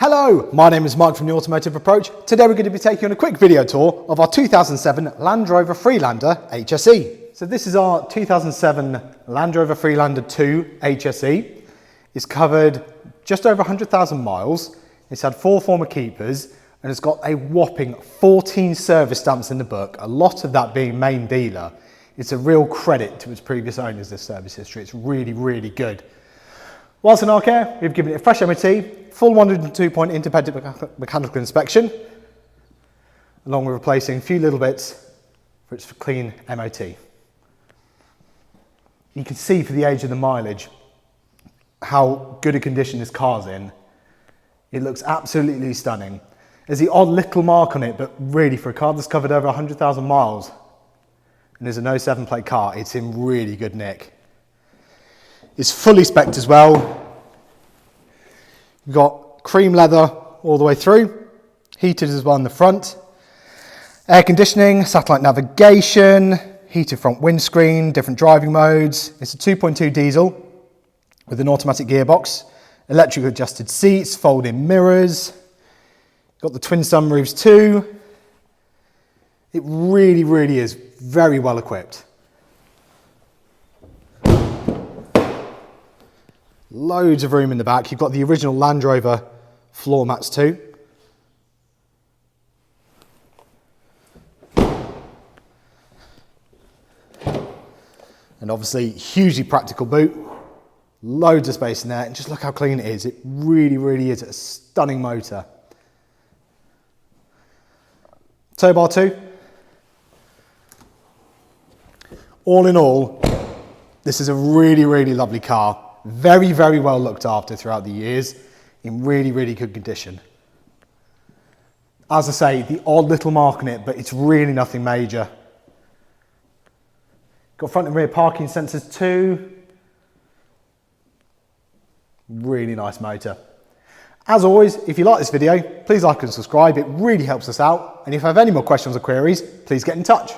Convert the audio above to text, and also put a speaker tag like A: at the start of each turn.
A: Hello, my name is Mike from The Automotive Approach. Today we're going to be taking on a quick video tour of our 2007 Land Rover Freelander HSE. So this is our 2007 Land Rover Freelander 2 HSE. It's covered just over 100,000 miles. It's had 4 former keepers and it's got a whopping 14 service stamps in the book, a lot of that being main dealer. It's a real credit to its previous owners, this service history. It's really, really good. Whilst in our care, we've given it a fresh MOT, full 102-point independent mechanical inspection, along with replacing a few little bits for its clean MOT. You can see for the age of the mileage how good a condition this car's in. It looks absolutely stunning. There's the odd little mark on it, but really for a car that's covered over 100,000 miles, and there's a 07 plate car, it's in really good nick. It's fully specced as well. You've got cream leather all the way through, heated as well in the front. Air conditioning, satellite navigation, heated front windscreen, different driving modes. It's a 2.2 diesel with an automatic gearbox, electric adjusted seats, folding mirrors. Got the twin sunroofs too. It really, really is very well equipped. Loads of room in the back. You've got the original Land Rover floor mats too. And obviously, hugely practical boot. Loads of space in there. And just look how clean it is. It really, really is a stunning motor. Tow bar too. All in all, this is a really, really lovely car. Very, very well looked after throughout the years, in really, really good condition. As I say, the odd little mark on it, but it's really nothing major. Got front and rear parking sensors too. Really nice motor. As always, if you like this video, please like and subscribe. It really helps us out. And if you have any more questions or queries, please get in touch.